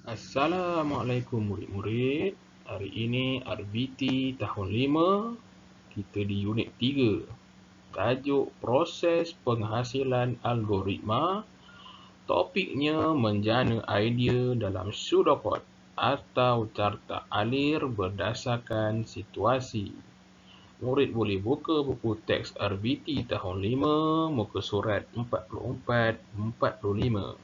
Assalamualaikum murid-murid. Hari ini RBT tahun 5, kita di unit 3. Tajuk proses penghasilan algoritma. Topiknya menjana idea dalam pseudocode atau carta alir berdasarkan situasi. Murid boleh buka buku teks RBT tahun 5, muka surat 44-45.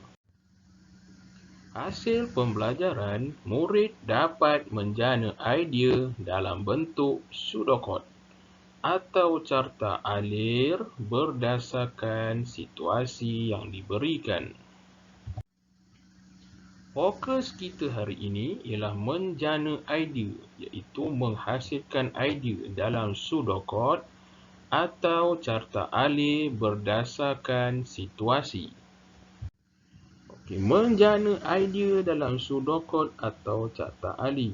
Hasil pembelajaran, murid dapat menjana idea dalam bentuk pseudocode atau carta alir berdasarkan situasi yang diberikan. Fokus kita hari ini ialah menjana idea, iaitu menghasilkan idea dalam pseudocode atau carta alir berdasarkan situasi. Menjana idea dalam pseudocode atau carta alir.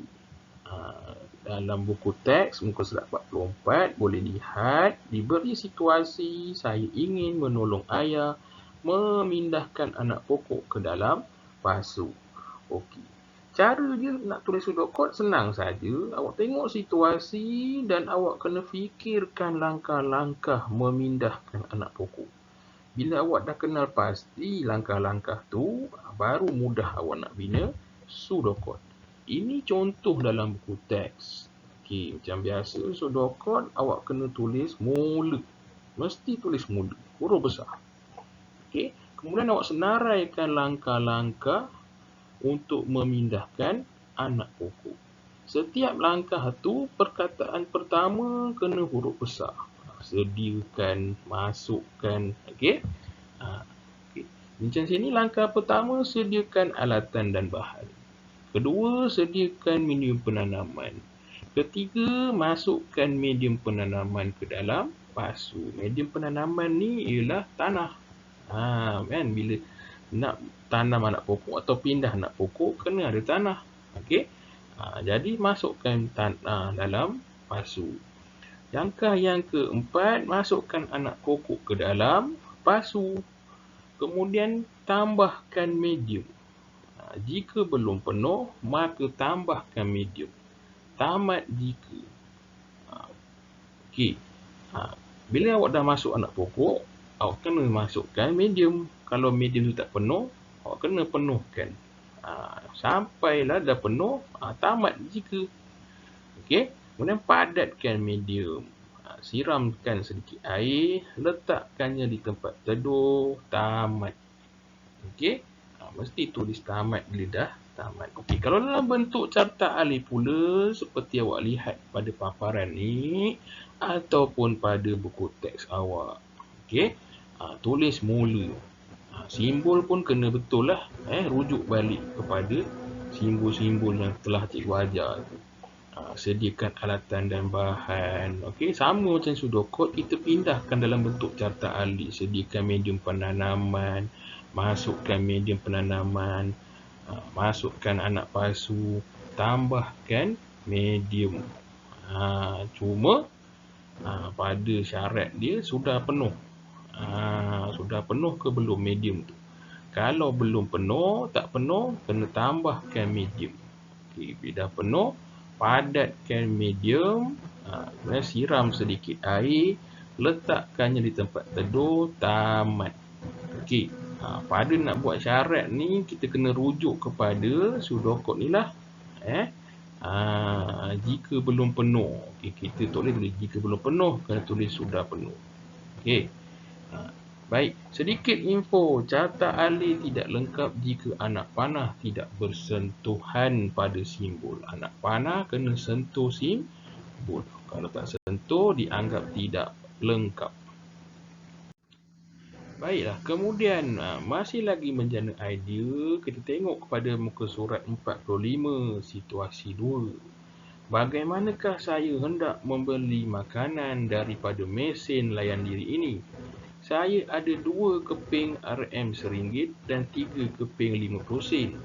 Dalam buku teks muka surat 44 boleh lihat diberi situasi saya ingin menolong ayah memindahkan anak pokok ke dalam pasu. Okey. Cara dia nak tulis pseudocode senang saja. Awak tengok situasi dan awak kena fikirkan langkah-langkah memindahkan anak pokok. Bila awak dah kenal pasti langkah-langkah tu, baru mudah awak nak bina pseudocode. Ini contoh dalam buku teks. Okey, macam biasa pseudocode awak kena tulis mula. Mesti tulis mula, huruf besar. Okey, kemudian awak senaraikan langkah-langkah untuk memindahkan anak pokok. Setiap langkah tu perkataan pertama kena huruf besar. Sediakan, masukkan, okey. Macam sini langkah pertama, sediakan alatan dan bahan. Kedua, sediakan medium penanaman. Ketiga, masukkan medium penanaman ke dalam pasu. Medium penanaman ni ialah tanah. Kan bila nak tanam anak pokok atau pindah anak pokok kena ada tanah. Okey. Jadi masukkan tanah dalam pasu. Langkah yang keempat, masukkan anak pokok ke dalam pasu. Kemudian tambahkan medium. Jika belum penuh, maka tambahkan medium. Tamat jika. Okey. Bila awak dah masuk anak pokok, awak kena masukkan medium. Kalau medium tu tak penuh, awak kena penuhkan. Sampailah dah penuh, tamat jika. Okey. Kemudian padatkan medium. Siramkan sedikit air, letakkannya di tempat teduh, tamat. Okey. Mesti tulis tamat bila dah tamat. Okey, kalau dalam bentuk carta alir pula seperti awak lihat pada paparan ni ataupun pada buku teks awak. Okey. Tulis mula. Simbol pun kena betul lah. Rujuk balik kepada simbol-simbol yang telah cikgu ajar tu. Sediakan alatan dan bahan. Okey, sama macam pseudocode, kita pindahkan dalam bentuk carta alir. Sediakan medium penanaman, masukkan medium penanaman, masukkan anak pasu, tambahkan medium. Cuma pada syarat dia sudah penuh. Sudah penuh ke belum medium tu? Kalau belum penuh, tak penuh, kena tambahkan medium. Okey, bila dah penuh, padatkan medium, kemudian siram sedikit air, letakkannya di tempat teduh, tamat. Okey, pada nak buat syarat ni, kita kena rujuk kepada pseudocode ni lah. Jika belum penuh, okay, kita tulis jika belum penuh, kena tulis sudah penuh. Okey. Baik, sedikit info, carta alir tidak lengkap jika anak panah tidak bersentuhan pada simbol. Anak panah kena sentuh simbol. Kalau tak sentuh, dianggap tidak lengkap. Baiklah, kemudian masih lagi menjana idea, kita tengok kepada muka surat 45, situasi 2. Bagaimanakah saya hendak membeli makanan daripada mesin layan diri ini? Saya ada 2 keping RM RM1 dan 3 keping 50 sen.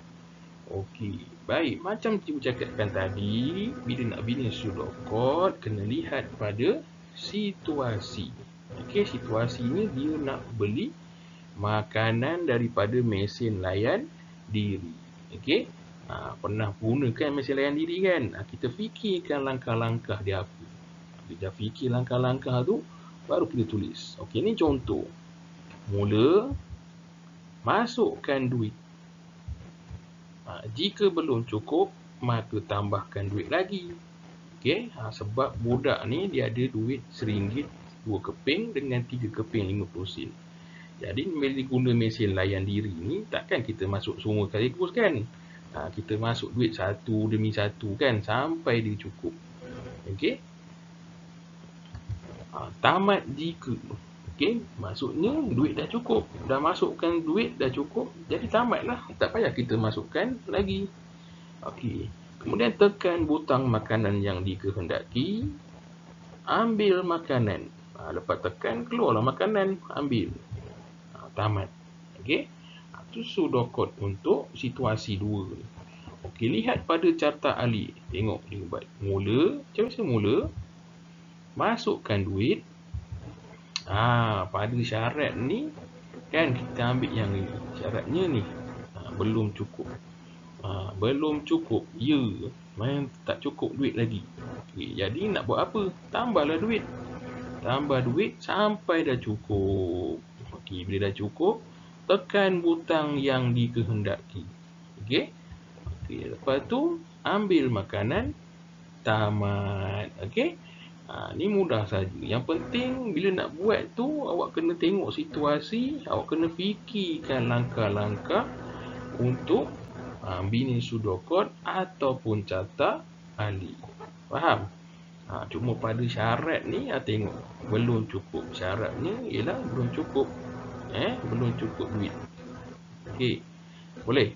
Okey, baik. Macam cikgu cakapkan tadi, bila nak bina pseudocode, kena lihat pada situasi. Okey, situasinya dia nak beli makanan daripada mesin layan diri. Okey, Pernah gunakan mesin layan diri kan? Kita fikirkan langkah-langkah dia apa. Kita dah fikir langkah-langkah tu, baru kita tulis. Okey, ni contoh. Mula, masukkan duit. Jika belum cukup, maka tambahkan duit lagi. Okey, sebab budak ni dia ada duit RM1, 2 keping dengan 3 keping 50 sen. Jadi bila guna mesin layan diri ni, takkan kita masuk semua sekaligus kan? Kita masuk duit satu demi satu kan, sampai dia cukup. Okey. Tamat jika. Okey, maksudnya duit dah cukup. Dah masukkan duit dah cukup, jadi tamatlah. Tak payah kita masukkan lagi. Okey. Kemudian tekan butang makanan yang dikehendaki. Ambil makanan. Lepas tekan, keluarlah makanan. Ambil. Tamat. Okey. Itu pseudocode untuk situasi 2 ni. Okey, lihat pada carta ahli. Tengok dia buat. Mula, macam biasa mula. Masukkan duit. Pada syarat ni kan kita ambil yang ni. Syaratnya ni. Belum cukup. Belum cukup. Ya. Main tak cukup duit lagi. Okay, jadi nak buat apa? Tambahlah duit. Tambah duit sampai dah cukup. Okey, bila dah cukup, tekan butang yang dikehendaki. Okey. Okey, lepas tu ambil makanan, tamat. Okey. Ni mudah saja. Yang penting bila nak buat tu, awak kena tengok situasi, awak kena fikirkan langkah-langkah untuk bina pseudocode ataupun carta ahli. Faham? Cuma pada syarat ni, tengok belum cukup. Syaratnya ialah belum cukup. Belum cukup duit. Okey. Boleh?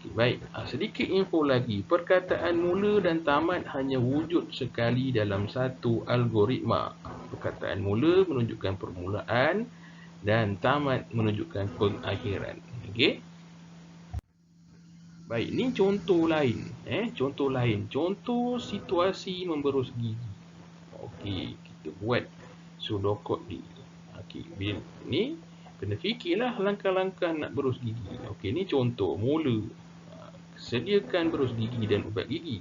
Okay, baik. Sedikit info lagi. Perkataan mula dan tamat hanya wujud sekali dalam satu algoritma. Perkataan mula menunjukkan permulaan dan tamat menunjukkan pengakhiran. Okey. Baik, ni contoh lain. Contoh lain. Contoh situasi memberus gigi. Okey, kita buat pseudocode ni. Okey, bila ni kena fikirlah langkah-langkah nak berus gigi. Okey, ni contoh mula. Sediakan berus gigi dan ubat gigi.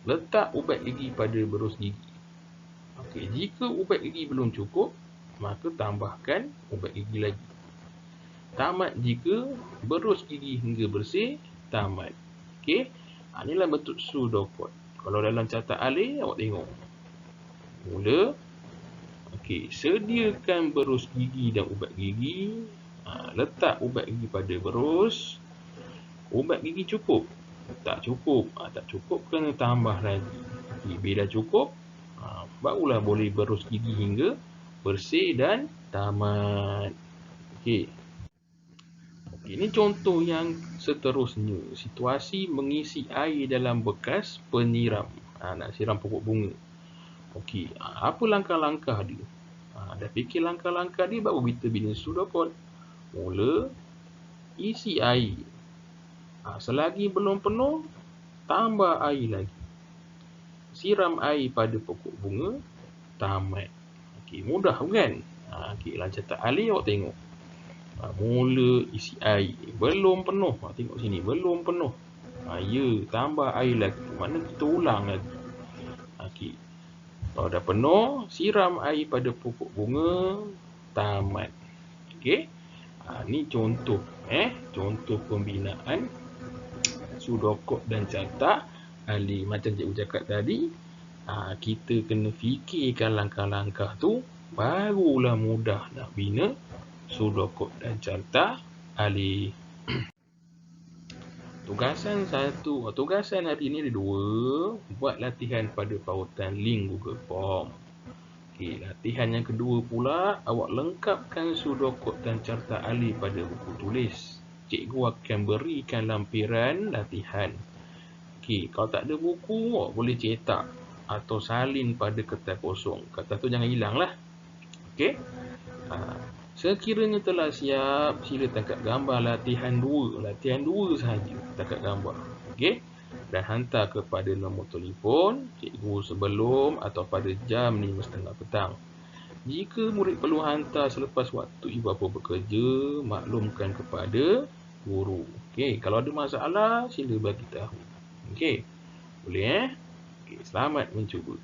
Letak ubat gigi pada berus gigi. Okey, jika ubat gigi belum cukup, maka tambahkan ubat gigi lagi. Tamat jika berus gigi hingga bersih. Tamat. Okey. Inilah bentuk pseudocode. Kalau dalam carta ahli, awak tengok. Mula. Okey. Sediakan berus gigi dan ubat gigi. Letak ubat gigi pada berus. Ubat gigi cukup. Tak cukup. Tak cukup, kena tambah lagi. Okey. Bila cukup, barulah boleh berus gigi hingga bersih dan tamat. Okey. Ini contoh yang seterusnya. Situasi mengisi air dalam bekas penyiram. Nak siram pokok bunga. Okey, apa langkah-langkah dia? Dah fikir langkah-langkah dia, baru kita bina pseudocode. Mula, isi air. Selagi belum penuh, tambah air lagi. Siram air pada pokok bunga. Tamat. Okey, mudah kan? Okey, dalam carta ahli awak tengok. Mula isi air. Belum penuh. Tengok sini. Belum penuh. Ya, tambah air lagi. Mana kita ulang lagi. Okey. Kalau dah penuh, siram air pada pokok bunga. Tamat. Okey. Ni contoh. Contoh pembinaan pseudocode dan carta ahli. Macam cikgu cakap tadi, kita kena fikirkan langkah-langkah tu, barulah mudah nak bina pseudocode dan carta ahli. Tugasan hari ini ada 2. Buat latihan pada pautan link Google Form. Okey, latihan yang kedua pula, awak lengkapkan pseudocode dan carta ahli pada buku tulis. Cikgu akan berikan lampiran latihan. Okey, kalau tak ada buku, awak boleh cetak atau salin pada kertas kosong. Kertas tu jangan hilang lah. Okey. Sekiranya telah siap, sila tangkap gambar latihan 2. Latihan 2 sahaja tangkap gambar. Okey. Dan hantar kepada nombor telefon cikgu sebelum atau pada jam 5.30 petang. Jika murid perlu hantar selepas waktu ibu bapa bekerja, maklumkan kepada guru. Okey, kalau ada masalah sila bagi tahu. Okey, boleh eh? Okey, selamat mencuba.